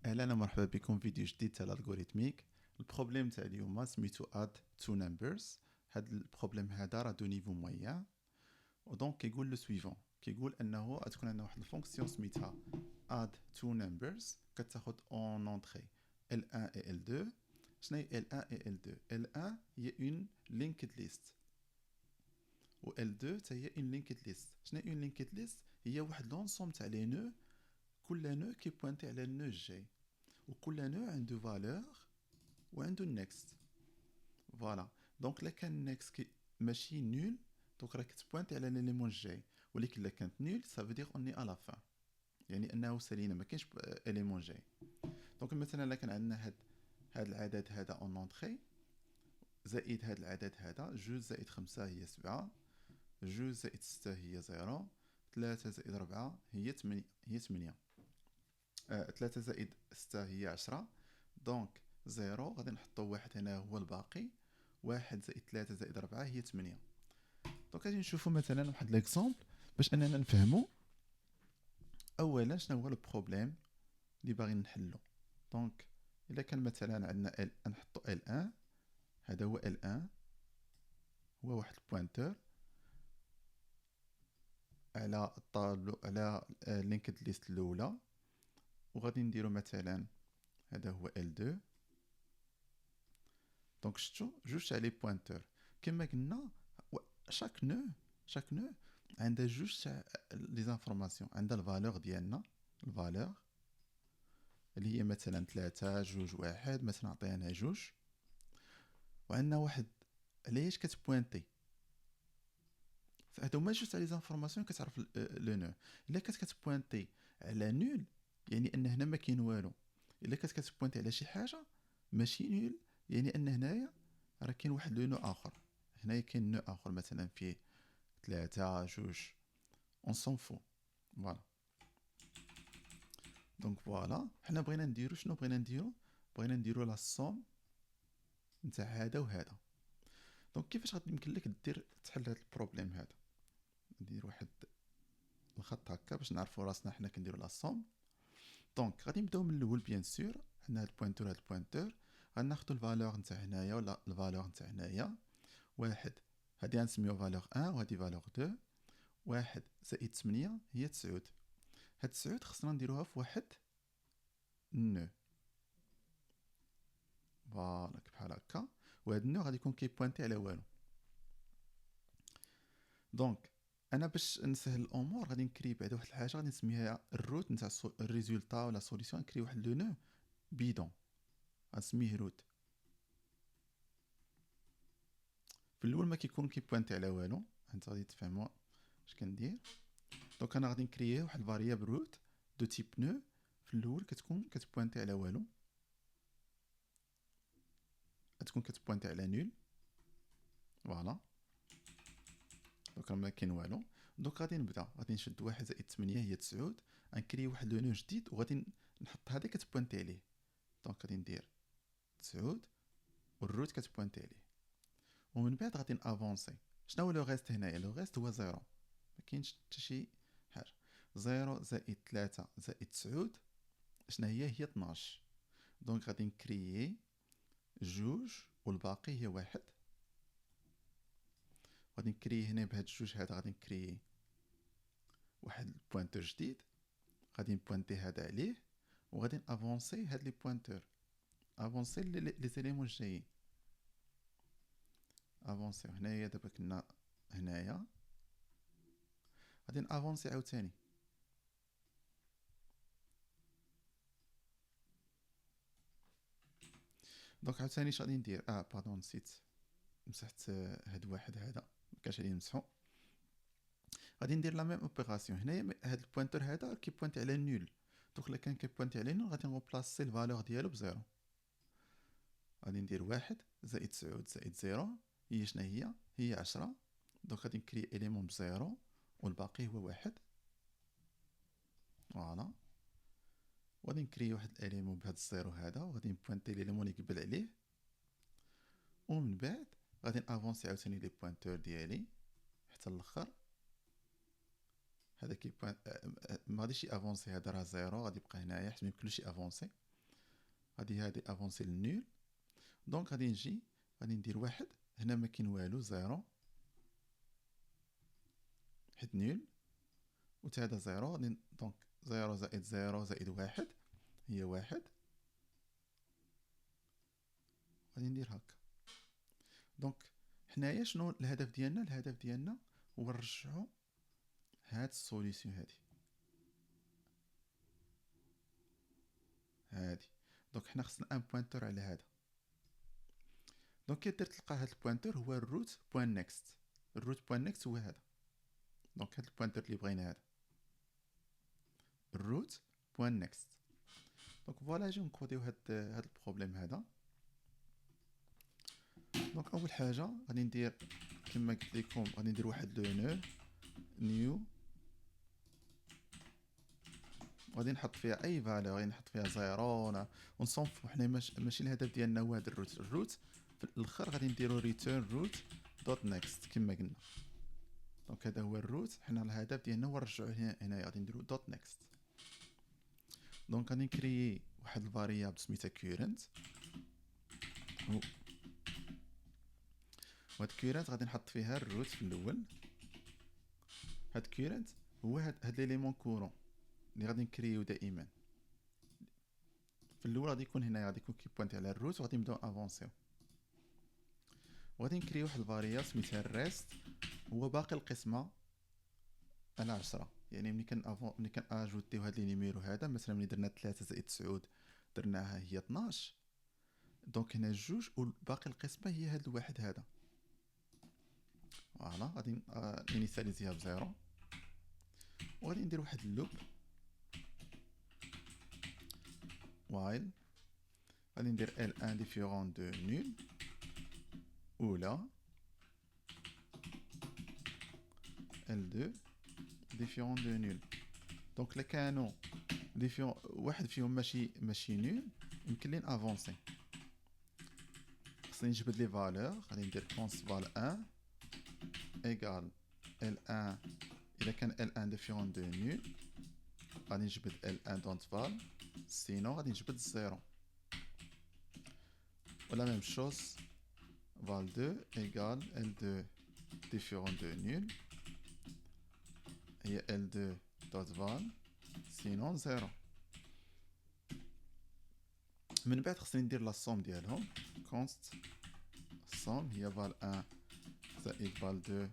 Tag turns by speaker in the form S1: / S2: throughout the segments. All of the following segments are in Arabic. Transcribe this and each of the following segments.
S1: اهلا ومرحبا بكم في فيديو جديد تاع الالغوريتميك. البروبليم تاع اليوم سميتو اد تو نمبرز. هاد البروبليم هذا راه دو نيفو مويان، ودونك كيقول لو سويفون، كيقول انه تكون عندنا واحد الفونكسيون سميتها اد تو نمبرز كتاخذ اون اونتري L1 et L2. شنو هي L1 et L2؟ L1 هي اون لينكد ليست و L2 حتى هي اون لينكد ليست. شنو هي اون لينكد ليست؟ هي واحد لونسوم تاع لي نو، كل نو كيبوانتي على النو الجاي، وكل نوع عنده فالور وعنده النكست. فوالا، دونك الا كان النكست ماشي نول دونك راك تبوانتي على ليليمون الجاي، ولكن الا كانت نول سافو دير اوني الا فان، يعني انه سالينا ما كاينش اليمون جاي. دونك مثلا الا كان عندنا هاد العدد هذا اون اونتري زائد هاد العدد هذا، جوج زائد خمسة هي سبعة، جوج زائد ستة هي زيرو، ثلاثة زائد ربعة هي تمنية، ثلاثة زائد ستة هي عشرة. دونك زيرو غادي نحطو واحد هنا هو الباقي، واحد زائد ثلاثة زائد ربعة هي تمنية. دونك غادي نشوفو مثلا واحد ليكزومبل باش اننا نفهمو اولا شنو هو البروبليم اللي باغي نحلو. دونك الا كان مثلا عندنا نحطو L1، هذا هو L1، هو واحد البوينتر على الطابلو على اللينكد ليست الاولى، وغادي نديرو مثلا هذا هو L2. دونك شفتو جوج تاع لي بوينتور كما قلنا، شاك نو عندها جوج تاع لي زانفورماسيون، عندها الفالور ديالنا، الفالور اللي هي مثلا ثلاثة جوج واحد، مثلا عطينا جوج، وعندنا واحد علاش كتبوانتي. هادو هما جوج تاع لي زانفورماسيون كتعرف لو نو. الا كانت كتبوانتي على نول يعني ان هنا ما كاين والو، الا كانت كتبوانتي على شي حاجه ماشي نول يعني ان هنايا راه كاين واحد لو نو اخر. هنايا كاين نو اخر مثلا فيه ثلاثة جوج، اون سون فو. فوالا، دونك فوالا حنا بغينا نديرو شنو بغينا نديرو لا سوم نتاع هذا وهذا. دونك كيفاش غادي يمكن لك دير تحل هذا البروبليم هذا؟ ندير واحد الخط هكا باش نعرفوا راسنا حنا كنديروا لا سوم. دونك غادي نبداو من الاول بيان سور، عندنا هاد البوينتور هاد البوينتور، غناخدو الفالور نتاع هنايا ولا الفالور نتاع هنايا. واحد هادي غنسميو فالور 1 وهادي فالور 2. واحد زائد 8 هي 9. هاد 9 خصنا نديروها في واحد نو، فوالا بحال هكا. وهاد النو غادي يكون كيبوانتي على والو. دونك انا باش نسهل الامور غادي نكري بعدا واحد الحاجه غادي نسميها الروت نتاع الريزولتا ولا سوليسيون. نكري واحد لو نو بيدون غنسميه روت. في الاول ما كيكون كيبوانتي على والو، انت غادي تفهموا اش كندير. دونك انا غادي نكرييه واحد الفاريابل روت دو تيب نو، في الاول كتكون كتبوانتي على والو، تكون كتبوانتي على نول. فوالا، دونك راه ما كاين والو. دونك غادي نبدا، غادي نشد واحد زائد 8 هي 9، غنكري واحد لو نو جديد وغادي نحط هذا كتبوانتي عليه. دونك غادي ندير 9 والروت كتبوانتي عليه، ومن بعد غادي نافونسي. شنو هو لو غيست هنايا؟ لو غيست هو زيرو، ما كاينش حتى شي حاجه. زيرو زائد 3 زائد 9 شنو هي 12. دونك غادي نكريي جوج والباقي هي واحد. غادي نكري هنا بهاد الجوج هذا، غادي نكري واحد البوينتور جديد، غادي نبوانتي هذا عليه، وغادي نافونسي هاد لي بوينتور، افونسي لي زيليمون الجايين. افونسي هنايا دابا كنا هنايا، غادي نافونسي عاوتاني. دونك عاوتاني اش غادي ندير؟ بardon نسيت، مسحت هاد واحد هذا مكانش عليه نمسحو. غادي ندير لا ميم اوبيراسيون هنايا. هاد البوينتور هذا كيبوانتي على نول، دونك الا كان كيبوانتي على نول غادي نغوبلاسي الفالور ديالو بزيرو. غادي ندير واحد زائد 9 زائد زيرو هي شنو هي 10. دونك غادي نكري اليمون بزيرو والباقي هو واحد. فوالا، وغادي نكري واحد الاليمون بهاد الزيرو هذا، وغادي نبوانتي الاليمون اللي قبل عليه، ومن بعد غادي نافونسي عاوتاني لي بوينتور ديالي حتى الاخر. هذا كي ما غاديش افونسي، هذا راه زيرو غادي يبقى هنايا حيت ما يمكنلوش افونسي. هادي افونسي للنول. دونك غادي نجي غادي ندير واحد هنا ما كاين والو، زيرو، حيت نول، و تا هذا زيرو. دونك زيرو زائد زيرو زائد واحد هي واحد. غادي ندير هكا. دونك حنايا شنو الهدف ديالنا؟ الهدف ديالنا هو نرجعو هاد السوليسيون هادي. دونك حنا خصنا ان بوينتور على هذا. دونك كي درت تلقى هاد البوينتور هو الروت بوين نيكست. الروت بوين نيكست هو هذا. دونك هاد البوينتور اللي بغينا هذا الروت بوين نيكست. دونك فوالا نجيو نكوديو هاد البروبليم هذا. دونك اول حاجه غادي ندير كما قلت لكم، غادي ندير واحد لو نو نيو، غادي نحط فيها اي فالور، غادي نحط فيها زيرو ونصنفو. حنا ماشي الهدف ديالنا هو هذا الروت. الروت في الاخر غادي نديرو ريتيرن روت دوت نيكست كما قلنا. دونك هذا هو الروت. حنا الهدف ديالنا هو نرجعو هنايا، غادي نديرو دوت نيكست. دونك غادي نكريي واحد الفاريابل سميتها كورنت، وهاد كورنت غادي نحط فيها الروت في الاول. هاد كورنت هو هاد ليليمون كورون اللي غادي نكريو دائما. في الاول غادي يكون هنايا، غادي يكون كيبوينتي على الروت، وغادي نبداو افونسيو. وغادي نكريو واحد الفاريابل سميتها الريست، هو باقي القسمه على 10. يعني ملي كان اجوتيو هاد لي نيميرو هذا، مثلا ملي درنا 3 زائد 9 درناها هي 12. دونك هنا جوج، وباقي القسمه هي هاد الواحد هذا. فوالا غادي انيسياليزيها بزيرو، وغادي ندير واحد اللوب وايل. غادي ندير L1 ديفيرون دو نول اولا L2 ديفيرون دو نول. دونك لا كانوا ديفيرون واحد فيهم ماشي نول، يمكن لي افونسي. خصني نجبد لي فالور. غادي ندير كونست فال 1 ايغال L1. اذا كان L1 ديفيرون دو نول غادي نجبد L1 دونت فال، سينو غادي نجبد الزيرو. ولا ميم شوز val 2 égale L2 différent de nul هي L2 dot val sinon 0. من بعد خصني ندير لا سوم ديالهم. const somme هي val 1 زائد val 2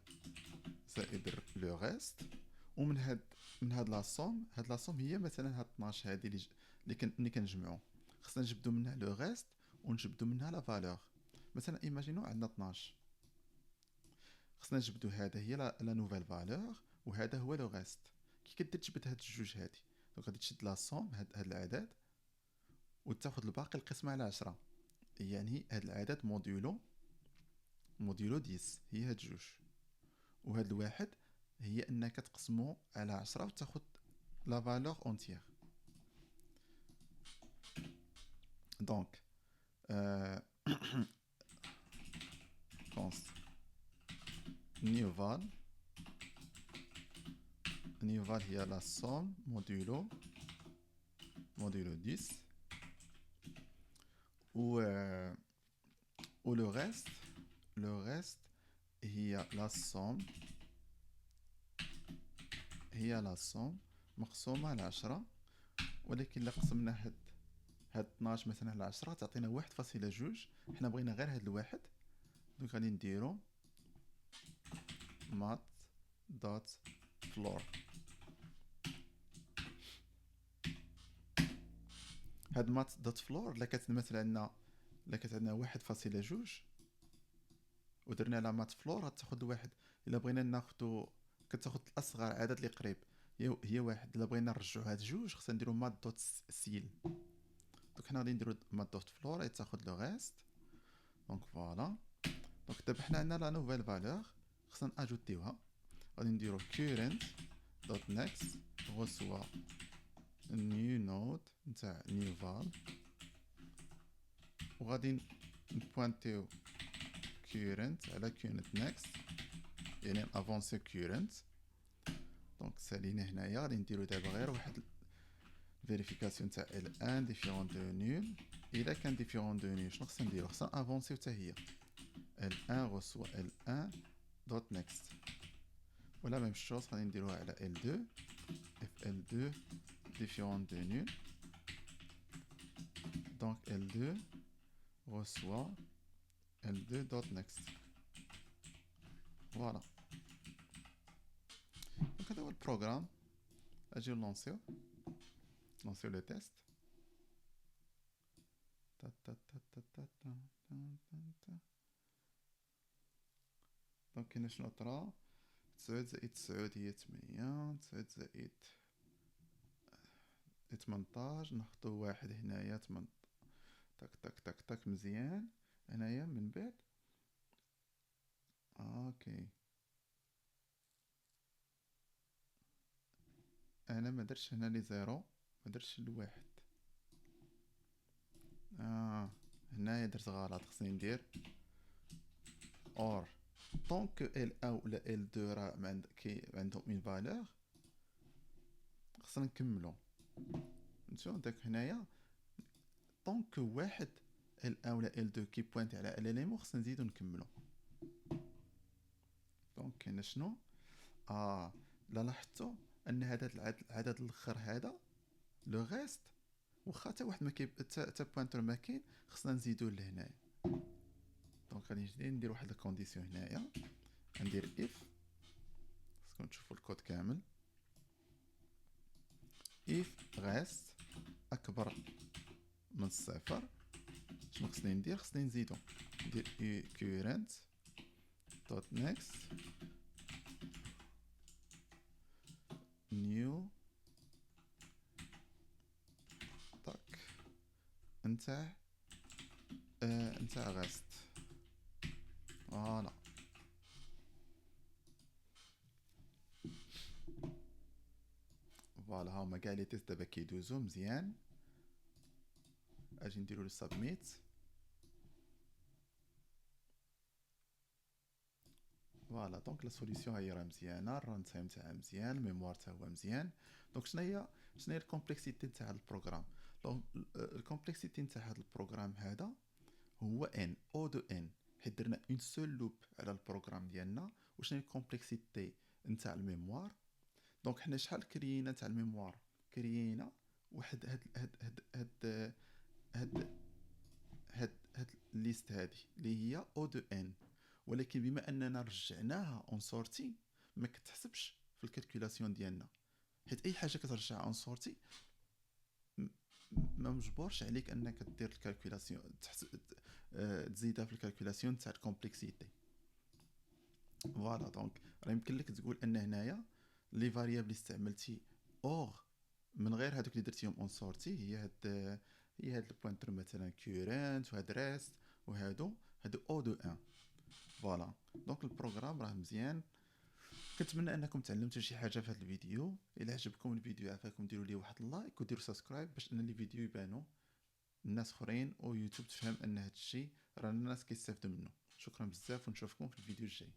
S1: زائد لو ريست. ومن هاد لا سوم، هاد لا سوم هي مثلا هاد 12 هادي اللي كنجمعو، خصنا نجبدو منها لو ريست ونجبدو منها لا فالور. مثلا ايماجينو عندنا 12، خصنا نجبدو هذا هي لا نوفيل فالور، وهذا هو لو ريست. كي كدير تجبد هاد الجوج هادي، دونك غادي تشد لا سوم هاد العدد وتاخد الباقي القسمة على 10. يعني هاد العدد موديلو 10 هي هاد جوج، وهاد الواحد هي انك تقسمو على 10 وتاخد لا فالور اونتيير. دونك const new val هي la somme modulo 10 و le reste هي la somme مقسومة على 10. ولكن إلا قسمنا هاد 12 مثلا على 10 تعطينا 1.2. حنا بغينا غير هاد الواحد. دونك غادي نديرو mat dot floor. هاد mat dot floor لا كتمثل عندنا، لا كانت عندنا 1.2 ودرنا لها مات فلور غتاخد واحد. الا بغينا ناخدو كتاخد الاصغر عدد اللي قريب هي واحد. الا بغينا نرجعو هاد جوج خصنا نديرو مات دوت سيل. دونك حنا غادي نديرو مات دوت فلور اي تاخد لو ريست. دونك فوالا. دونك دابا حنا عندنا لا نوفيل فالور خصنا ناجوتيوها. غادي نديرو current دوت نيكست غوسوا نيو نود نتاع نيو فال، وغادي نبوانتيو current على current next يعني افونسي current. دونك سالينا هنايا. غادي نديرو دابا غير واحد فيريفيكاسيون تاع L1 ديفيرون دو نول. الا كان ديفيرون دو نول شنو خصنا نديرو؟ خصنا افونسيو حتى هي L1 reçoit L1 دوت نيكست، ولا ميم شوز غادي نديروها على L2 if L2 ديفيرون دو نول. دونك L2 reçoit L2 دوت نيكست. فوالا دونك هذا هو البروغرام. اجيو لونسيو لو تيست. دونك كاين شنو طرا؟ 9 زائد 9 هي 8، 9 زائد 18 نحطو واحد هنايا 8. تك تك تك تك مزيان. هنايا من بعد اوكي انا ما درتش هنا لي زيرو، ما درتش الواحد. هنايا درت غلط، خصني ندير اور طونك ال1 ولا ال2 راه عندهم اون فالور، خصنا نكملو. نشوف داك هنايا طونك واحد ال1 ولا ال2 كي بوينت على الاليمون خصنا نزيدو نكملو. دونك كاين شنو لا لاحظتوا ان هذا العدد الاخر هذا لو غيست واخا حتى واحد ما كاين حتى بوينتر ما كاين، خصنا نزيدوه لهنايا. دونك غادي نجي ندير واحد الكونديسيون هنايا، ندير اف، خصكم تشوفوا الكود كامل. اف غيست اكبر من الصفر، شنو خصني ندير؟ خصني نزيدو ندير current دوت next new تاك نتاع غاست. فوالا فوالا هاهما كاع لي تيست دابا كيدوزو مزيان. اجي نديرو لو سابميت. فوالا دونك لا سوليسيون هي راه مزيانه، الران تايم تاعها مزيان، الميموار تا هو مزيان. دونك شناهي الكومبلكسيتي تاع هذا البروغرام؟ دونك الكومبلكسيتي تاع هذا البروغرام هذا هو ان او دو ان، حيت درنا اون سول لوب على البروغرام ديالنا. وشنو هي الكومبلكسيتي نتاع الميموار؟ دونك حنا شحال كريينا تاع الميموار؟ كريينا واحد هاد الليست هادي اللي هي او دو ان، ولكن بما اننا رجعناها اون سورتي ما كتحسبش في الكالكولاسيون ديالنا، حيت اي حاجه كترجعها اون سورتي ما مجبورش عليك انك دير الكالكولاسيون تزيدها في الكالكولاسيون تاع الكومبلكسيتي. فوالا دونك راه يمكن لك تقول ان هنايا لي فاريابل اللي استعملتي اور من غير هذوك اللي درتيهم اون سورتي هي هاد البوينتر مثلا كورنت وهاد ريست وهادو او دو ان. فوالا دونك البروغرام راه مزيان. كنتمنى انكم تعلمتوا شي حاجه في هذا الفيديو. الى عجبكم الفيديو عافاكم ديروا لي واحد اللايك وديروا سبسكرايب باش ان لي فيديو يبانوا الناس اخرين ويوتيوب تفهم ان هذا الشيء راه الناس كيستافدوا منه. شكرا بزاف ونشوفكم في الفيديو الجاي.